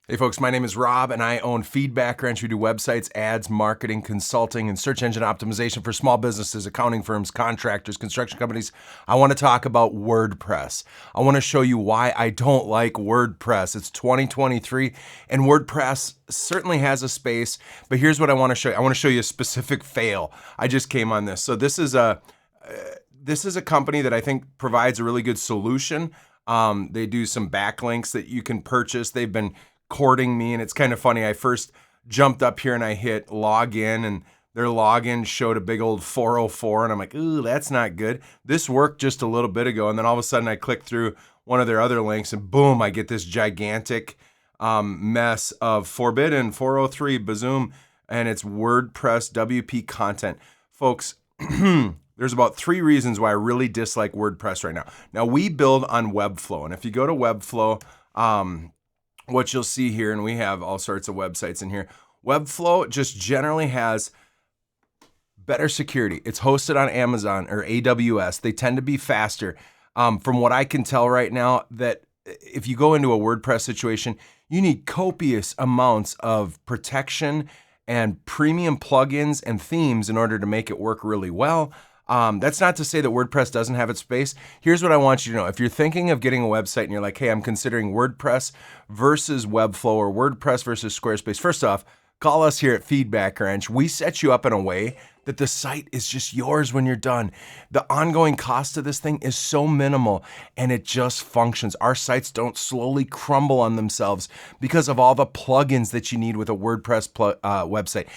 Hey folks, my name is Rob and I own Feedbackwrench. We do websites, ads, marketing, consulting, and search engine optimization for small businesses, accounting firms, contractors, construction companies. I want to talk about WordPress. I want to show you why I don't like WordPress. It's 2023 and WordPress certainly has a space, but here's what I want to show you. I want to show you a specific fail. I just came on this. So this is a company that I think provides a really good solution. They do some backlinks that you can purchase. They've been courting me, and it's kind of funny. I first jumped up here and I hit login, and their login showed a big old 404, and I'm like, ooh, that's not good. This worked just a little bit ago, and then all of a sudden I click through one of their other links, and boom, I get this gigantic mess of forbidden 403 bazoom, and it's WordPress WP content. Folks, there's about 3 reasons why I really dislike WordPress right now. Now, we build on Webflow, and if you go to Webflow, what you'll see here, and we have all sorts of websites in here, Webflow just generally has better security. It's hosted on Amazon or AWS. They tend to be faster. From what I can tell right now, that if you go into a WordPress situation, you need copious amounts of protection and premium plugins and themes in order to make it work really well. That's not to say that WordPress doesn't have its space. Here's what I want you to know. If you're thinking of getting a website and you're like, hey, I'm considering WordPress versus Webflow or WordPress versus Squarespace, first off, call us here at Feedbackwrench. We set you up in a way that the site is just yours when you're done. The ongoing cost of this thing is so minimal and it just functions. Our sites don't slowly crumble on themselves because of all the plugins that you need with a WordPress website.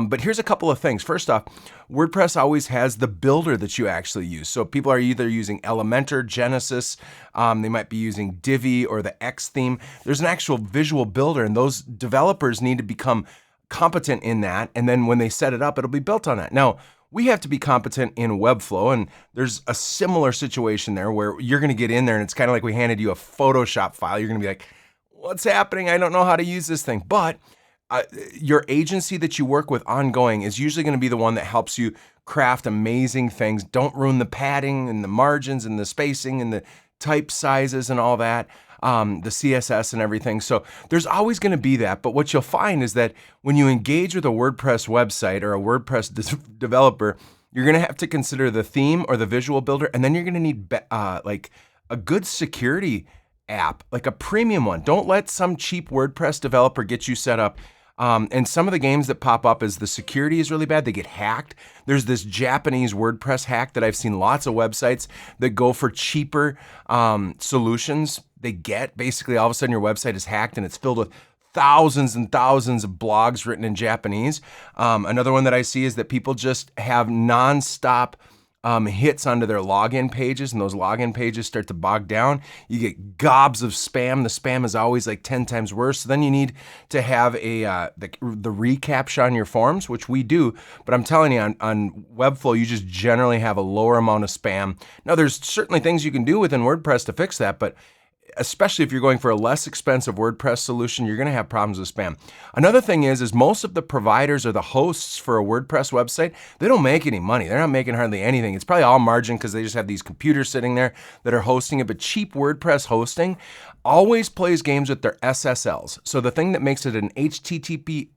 But here's a couple of things. First off, WordPress always has the builder that you actually use. So people are either using Elementor, Genesis, they might be using Divi or the X theme. There's an actual visual builder, and those developers need to become competent in that, and then when they set it up, it'll be built on that. Now, we have to be competent in Webflow, and there's a similar situation there where you're going to get in there and it's kind of like we handed you a Photoshop file. You're going to be like, what's happening? I don't know how to use this thing. But your agency that you work with ongoing is usually going to be the one that helps you craft amazing things. Don't ruin the padding and the margins and the spacing and the type sizes and all that. The CSS and everything. So there's always going to be that. But what you'll find is that when you engage with a WordPress website or a WordPress developer, you're going to have to consider the theme or the visual builder, and then you're going to need like a good security app, like a premium one. Don't let some cheap WordPress developer get you set up. And some of the games that pop up is the security is really bad. They get hacked. There's this Japanese WordPress hack that I've seen lots of websites that go for cheaper solutions. They get basically all of a sudden your website is hacked and it's filled with thousands and thousands of blogs written in Japanese. Another one that I see is that people just have nonstop hits onto their login pages, and those login pages start to bog down. You get gobs of spam. The spam is always like 10 times worse. So then you need to have the reCAPTCHA on your forms, which we do. But I'm telling you, on Webflow, you just generally have a lower amount of spam. Now, there's certainly things you can do within WordPress to fix that, but especially if you're going for a less expensive WordPress solution, you're going to have problems with spam. Another thing is most of the providers or the hosts for a WordPress website, they don't make any money. They're not making hardly anything. It's probably all margin because they just have these computers sitting there that are hosting it. But cheap WordPress hosting always plays games with their SSLs. So the thing that makes it an HTTPS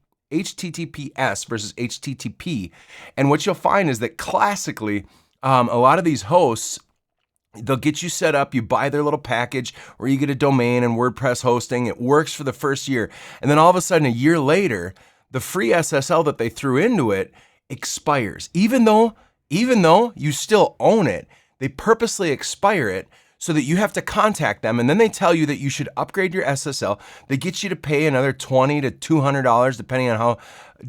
versus HTTP. And what you'll find is that classically, a lot of these hosts, they'll get you set up, you buy their little package, or you get a domain and WordPress hosting. It works for the first year. And then all of a sudden, a year later, the free SSL that they threw into it expires. Even though you still own it, they purposely expire it so that you have to contact them, and then they tell you that you should upgrade your SSL. They get you to pay another $20 to $200, depending on how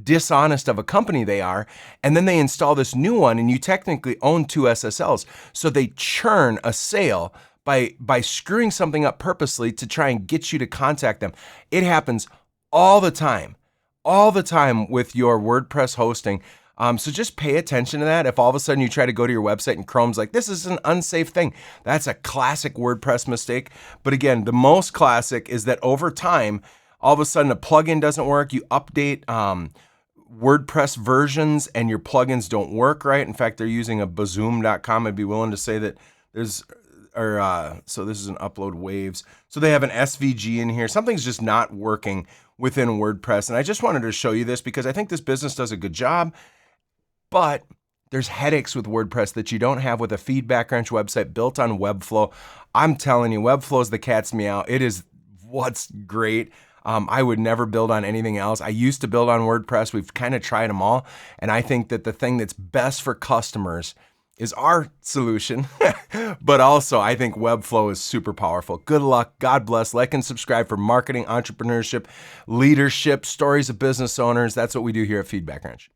dishonest of a company they are, and then they install this new one, and you technically own 2 SSLs. So they churn a sale by screwing something up purposely to try and get you to contact them. It happens all the time with your WordPress hosting. So just pay attention to that. If all of a sudden you try to go to your website and Chrome's like, this is an unsafe thing, that's a classic WordPress mistake. But again, the most classic is that over time, all of a sudden a plugin doesn't work. You update WordPress versions and your plugins don't work right. In fact, they're using a bazoom.com. I'd be willing to say that there's so this is an upload waves. So they have an SVG in here. Something's just not working within WordPress. And I just wanted to show you this because I think this business does a good job, but there's headaches with WordPress that you don't have with a Feedbackwrench website built on Webflow. I'm telling you, Webflow is the cat's meow. It is what's great. I would never build on anything else. I used to build on WordPress. We've kind of tried them all. And I think that the thing that's best for customers is our solution, but also I think Webflow is super powerful. Good luck. God bless. Like and subscribe for marketing, entrepreneurship, leadership, stories of business owners. That's what we do here at Feedbackwrench.